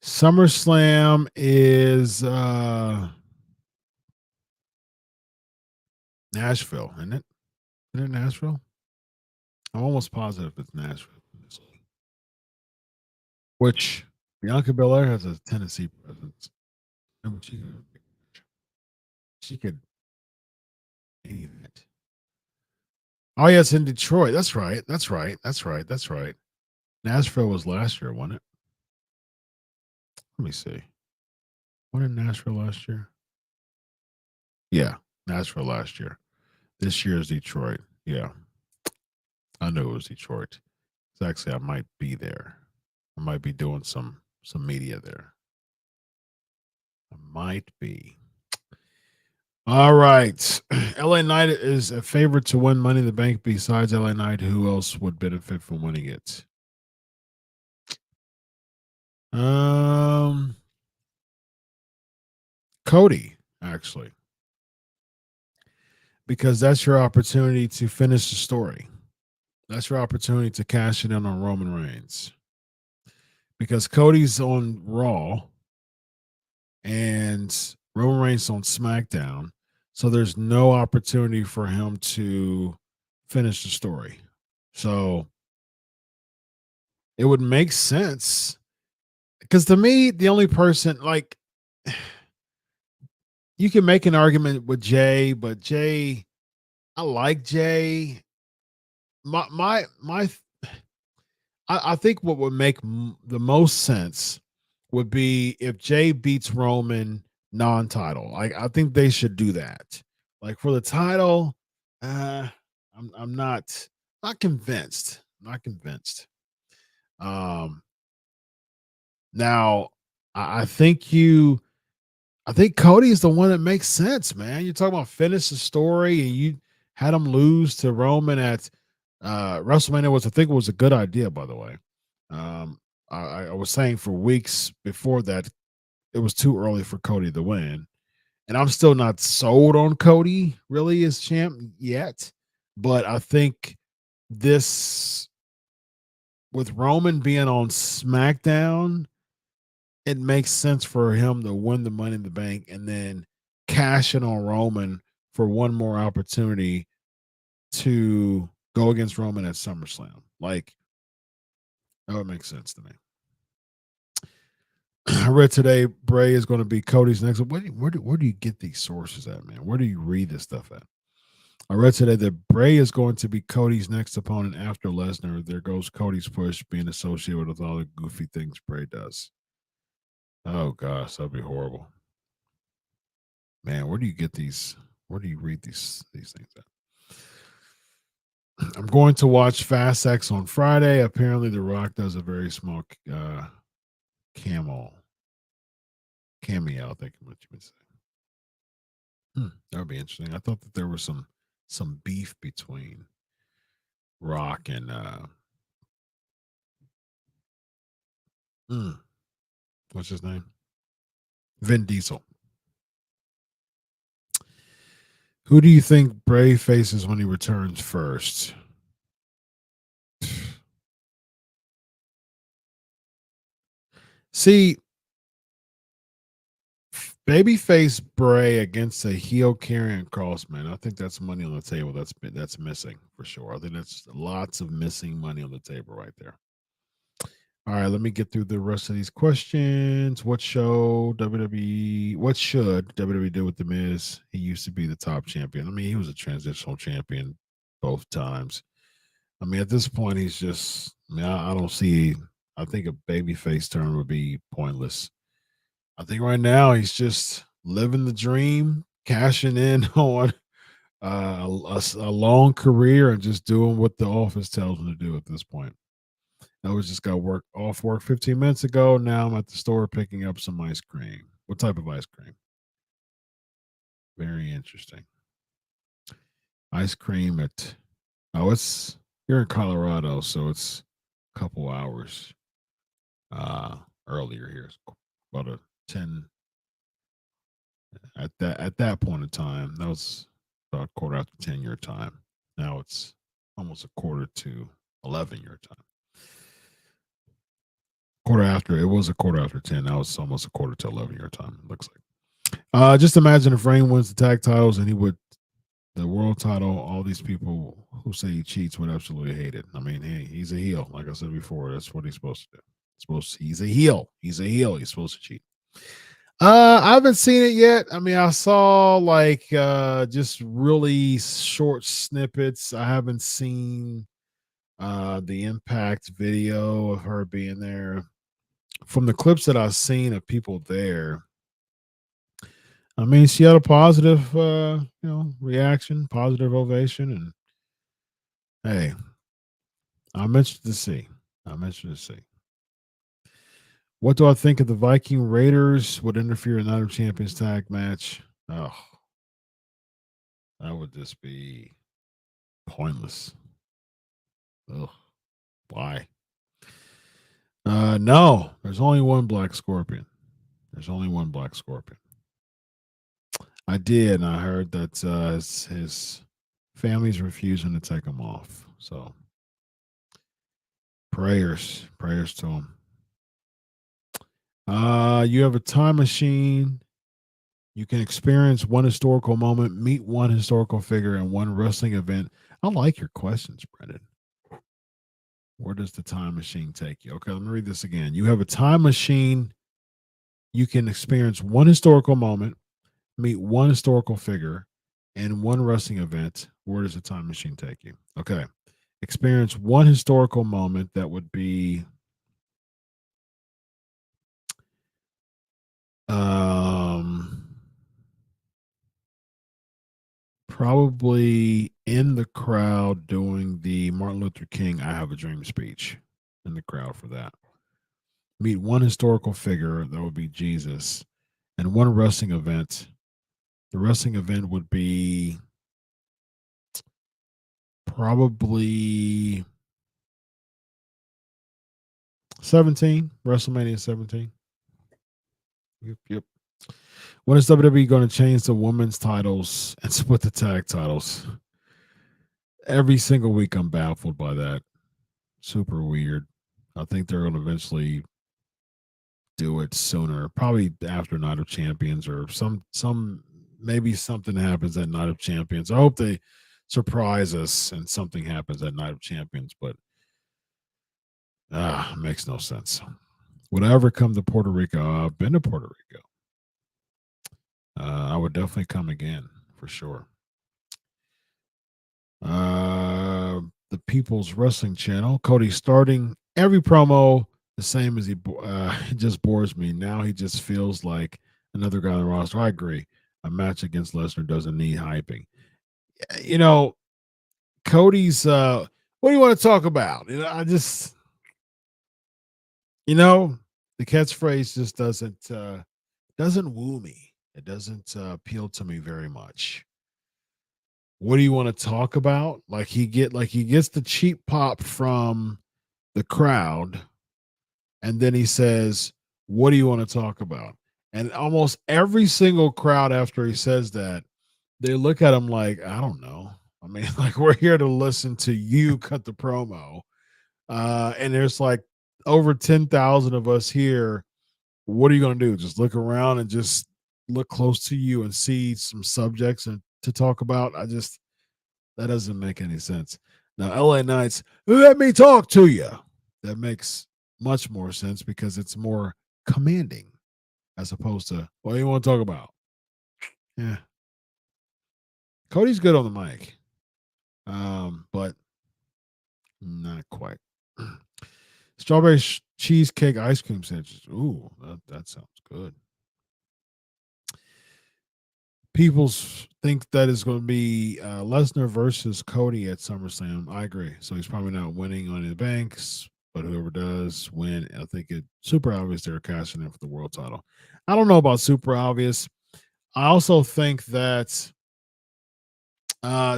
Speaker 2: SummerSlam is Nashville, isn't it? Isn't it Nashville? I'm almost positive it's Nashville. Which Bianca Belair has a Tennessee presence. And she could any that. Oh, yeah, it's in Detroit. That's right. That's right. That's right. That's right. Nashville was last year, wasn't it? Let me see. What in Nashville last year? Yeah, Nashville last year. This year is Detroit. Yeah, I knew it was Detroit. It's actually, I might be there. I might be doing some media there. I might be. All right. LA Knight is a favorite to win Money in the Bank. Besides LA Knight, who else would benefit from winning it? Cody, actually, because that's your opportunity to finish the story. That's your opportunity to cash it in on Roman Reigns, because Cody's on Raw and Roman Reigns on SmackDown. So there's no opportunity for him to finish the story. So it would make sense, because to me, the only person, like, you can make an argument with Jay, but Jay, I like Jay. My I think what would make the most sense would be if Jay beats Roman non-title. Like I think they should do that. Like for the title, I'm not convinced. Not convinced. Um, now I think Cody is the one that makes sense, man. You're talking about finish the story, and you had him lose to Roman at WrestleMania, was I think it was a good idea, by the way. I was saying for weeks before that it was too early for Cody to win, and I'm still not sold on Cody really as champ yet. But I think this, with Roman being on SmackDown, it makes sense for him to win the Money in the Bank and then cash in on Roman for one more opportunity to go against Roman at SummerSlam. Like, that would make sense to me. I read today Bray is going to be Cody's next. Where do you get these sources at, man? Where do you read this stuff at? I read today that Bray is going to be Cody's next opponent after Lesnar. There goes Cody's push being associated with all the goofy things Bray does. Oh gosh, that'd be horrible. Man, where do you get these? Where do you read these things at? I'm going to watch Fast X on Friday. Apparently, The Rock does a very small cameo. I think what you would say. That would be interesting. I thought that there was some beef between Rock and what's his name? Vin Diesel. Who do you think Bray faces when he returns first? See, babyface Bray against a heel Karrion Kross, man. I think that's money on the table. That's missing for sure. I think that's lots of missing money on the table right there. All right, let me get through the rest of these questions. What should WWE do with The Miz? He used to be the top champion. I mean, he was a transitional champion both times. I mean, at this point, he's just, I don't see, I think a babyface turn would be pointless. I think right now he's just living the dream, cashing in on a long career and just doing what the office tells him to do at this point. I was just got off work 15 minutes ago. Now I'm at the store picking up some ice cream. What type of ice cream? Very interesting. Ice cream it's you're in Colorado, so it's a couple hours earlier here. It's about a 10 at that point in time. That was about quarter after 10 your time. Now it's almost a quarter to 11 your time. It was a quarter after 10. Now it's almost a quarter to 11 your time, it looks like. Just imagine if Reigns wins the tag titles and he would the world title, all these people who say he cheats would absolutely hate it. I mean, he's a heel. Like I said before, that's what he's supposed to do. He's a heel. He's supposed to cheat. I haven't seen it yet. I mean, I saw like just really short snippets. I haven't seen the Impact video of her being there. From the clips that I've seen of people there, I mean, she had a positive, reaction, positive ovation, and hey, I'm interested to see. What do I think of the Viking Raiders would interfere in Night of Champions tag match? Oh, that would just be pointless. Ugh, why? No, there's only one Black Scorpion. I did, and I heard that his family's refusing to take him off. So prayers to him. You have a time machine. You can experience one historical moment, meet one historical figure, and one wrestling event. I like your questions, Brendan. Where does the time machine take you? Okay, let me read this again. You have a time machine. You can experience one historical moment, meet one historical figure, and one wrestling event. Where does the time machine take you? Okay. Experience one historical moment. That would be probably in the crowd doing the Martin Luther King I Have a Dream speech, in the crowd for that. Meet one historical figure, that would be Jesus, and one wrestling event. The wrestling event would be probably WrestleMania 17. Yep. When is WWE going to change the women's titles and split the tag titles? Every single week I'm baffled by that. Super weird. I think they're going to eventually do it sooner, probably after Night of Champions, or maybe something happens at Night of Champions. I hope they surprise us and something happens at Night of Champions, but it makes no sense. Would I ever come to Puerto Rico? I've been to Puerto Rico. I would definitely come again for sure. The People's Wrestling Channel. Cody starting every promo the same as he just bores me. Now he just feels like another guy on the roster. I agree. A match against Lesnar doesn't need hyping. You know, Cody's what do you want to talk about? You know, I just the catchphrase just doesn't woo me. It doesn't appeal to me very much. What do you want to talk about? Like he gets the cheap pop from the crowd, and then he says, "What do you want to talk about?" And almost every single crowd after he says that, they look at him like, "I don't know." I mean, like we're here to listen to you cut the promo, and there's like over 10,000 of us here. What are you going to do? Just look around and just look close to you and see some subjects and to talk about? That doesn't make any sense. Now, LA Knights, let me talk to you. That makes much more sense because it's more commanding as opposed to, what do you want to talk about? Yeah. Cody's good on the mic, but not quite. Strawberry cheesecake ice cream sandwiches. Ooh, that sounds good. People think that is going to be Lesnar versus Cody at SummerSlam. I agree. So he's probably not winning on the banks, but whoever does win, I think it's super obvious they're cashing in for the world title. I don't know about super obvious. I also think that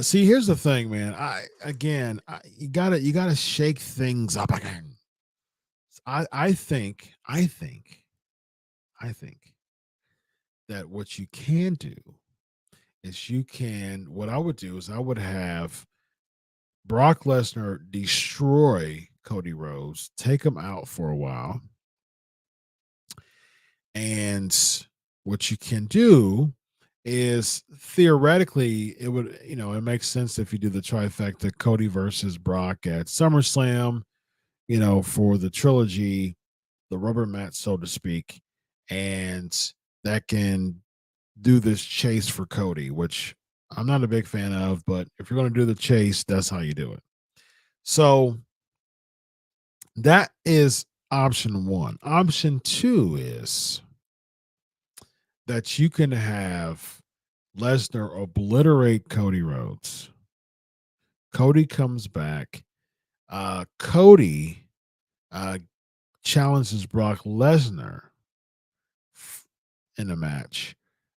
Speaker 2: see, here's the thing, man. You gotta shake things up again. I think that what you can do is what I would do is I would have Brock Lesnar destroy Cody Rhodes, take him out for a while. And what you can do is theoretically it would, it makes sense if you do the trifecta Cody versus Brock at SummerSlam, for the trilogy, the rubber mat, so to speak. And that can do this chase for Cody, which I'm not a big fan of, but if you're going to do the chase, that's how you do it. So that is option one. Option two is that you can have Lesnar obliterate Cody Rhodes. Cody comes back. Cody challenges Brock Lesnar in a match.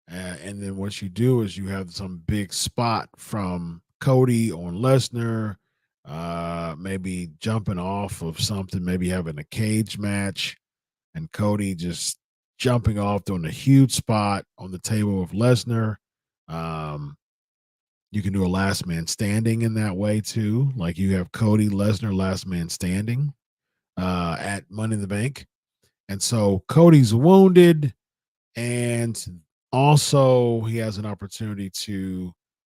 Speaker 2: And then what you do is you have some big spot from Cody on Lesnar, maybe jumping off of something, maybe having a cage match, and Cody just jumping off, doing a huge spot on the table of Lesnar. You can do a last man standing in that way too. Like you have Cody Lesnar last man standing at Money in the Bank. And so Cody's wounded, and also he has an opportunity to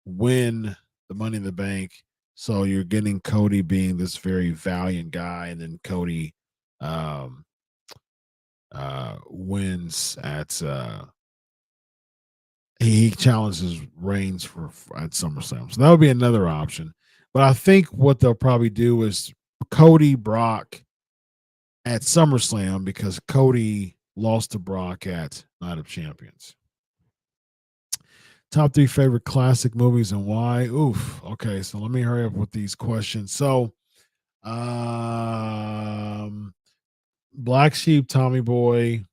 Speaker 2: win the Money in the Bank. So you're getting Cody being this very valiant guy, and then Cody wins at he challenges Reigns at SummerSlam. So that would be another option. But I think what they'll probably do is Cody Brock at SummerSlam because Cody lost to Brock at Night of Champions. Top 3 favorite classic movies and why? Oof. Okay, so let me hurry up with these questions. So, Black Sheep, Tommy Boy,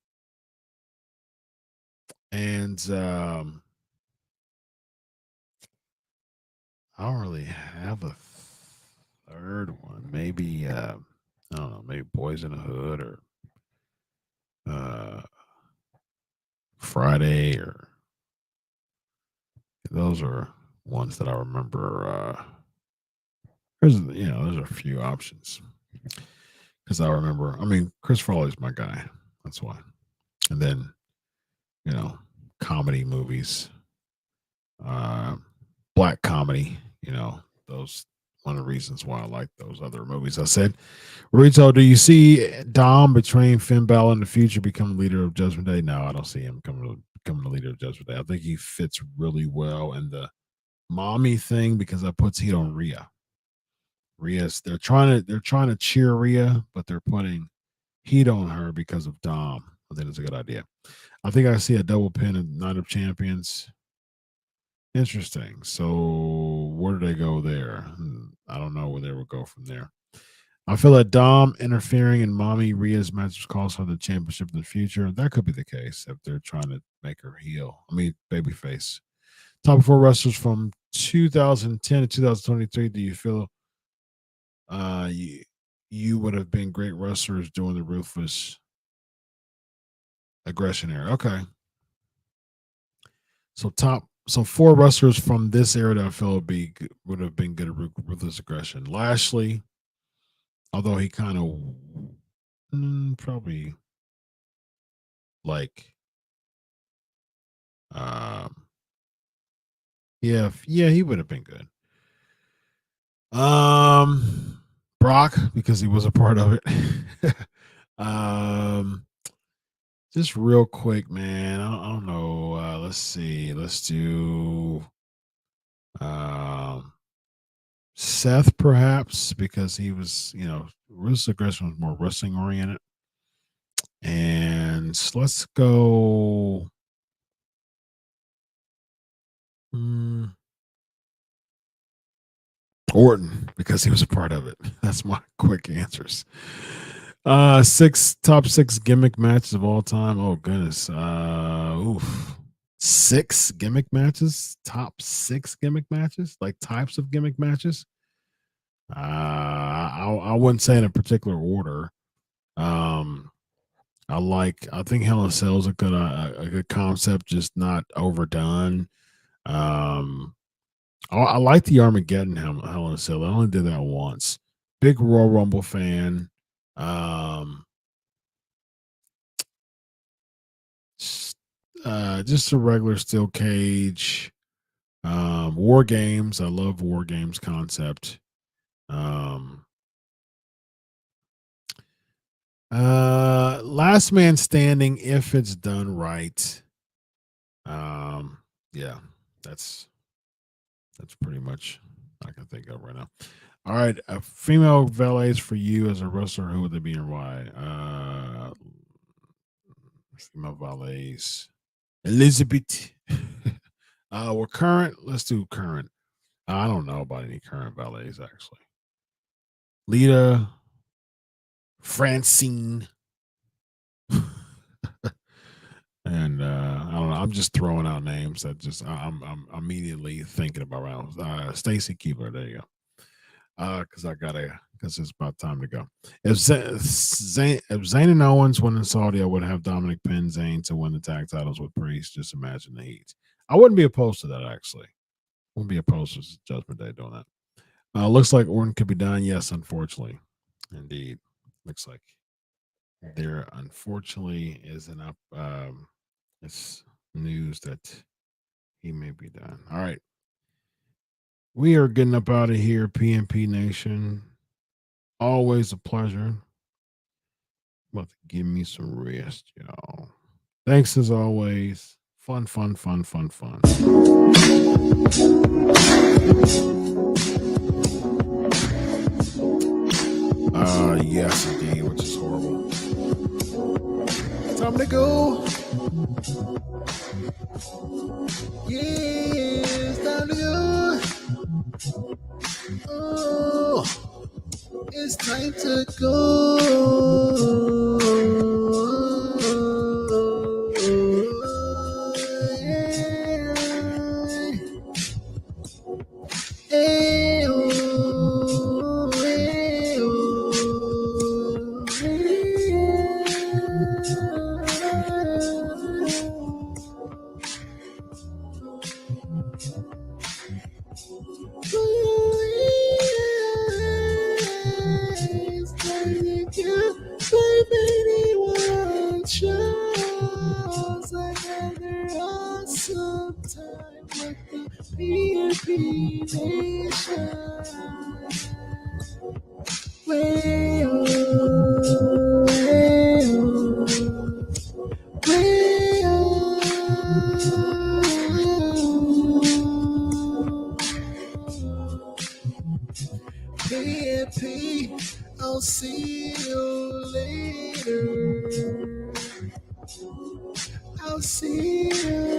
Speaker 2: and I don't really have a third one. Maybe I don't know. Maybe Boys in the Hood or Friday, or those are ones that I remember. There's a few options because I remember. I mean, Chris Farley's my guy. That's why. And then, comedy movies, black comedy. those one of the reasons why I like those other movies. I said, Rito, do you see Dom betraying Finn Balor in the future, becoming leader of Judgment Day? No, I don't see him becoming the leader of Judgment Day. I think he fits really well in the mommy thing because that puts heat on Rhea. They're trying to cheer Rhea, but they're putting heat on her because of Dom. I think it's a good idea. I think I see a double pin at Night of Champions. Interesting. So where do they go there? I don't know where they will go from there. I feel that Dom interfering in Mommy Rhea's matches cost her the championship in the future. That could be the case if they're trying to make her heel. Babyface. Top 4 wrestlers from 2010 to 2023. Do you feel you would have been great wrestlers during the ruthless aggression era? Okay. So 4 wrestlers from this era that I feel would have been good at ruthless aggression. Lashley, although he kind of probably like he would have been good. Brock, because he was a part of it. Just real quick, man. I don't know. Let's see. Let's do Seth, perhaps, because he was, ruthless aggression was more wrestling oriented. And let's go. Orton, because he was a part of it. That's my quick answers. Top 6 gimmick matches of all time. Oh goodness. 6 gimmick matches. Top 6 gimmick matches, like types of gimmick matches. I wouldn't say in a particular order. I think Hell in a Cell is a good concept, just not overdone. I like the Armageddon Hell in a Cell. I only did that once. Big Royal Rumble fan. Just a regular steel cage. War games. I love war games concept. Last man standing if it's done right. Yeah, that's pretty much I can think of right now. All right, female valets for you as a wrestler. Who would they be and why? Female valets. Elizabeth. We're current. Let's do current. I don't know about any current valets actually. Lita, Francine, and I don't know. I'm just throwing out names that just I'm immediately thinking about right now. Stacy Keebler. There you go. Because it's about time to go. If Zayn and Owens won in Saudi, I would have Dominic pin Zayn to win the tag titles with Priest. Just imagine the heat. I wouldn't be opposed to that, actually. Wouldn't be opposed to Judgment Day doing that. Looks like Orton could be done. Yes, unfortunately. Indeed. Looks like there, unfortunately, is it's news that he may be done. All right. We are getting up out of here, PNP Nation. Always a pleasure. About to give me some rest, y'all. Thanks as always. Fun. Yes, indeed, which is horrible. Time to go. Yes, time to go. Oh, it's time to go. PNP Nation. Way on, way on, way on. PNP, I'll see you later. I'll see you.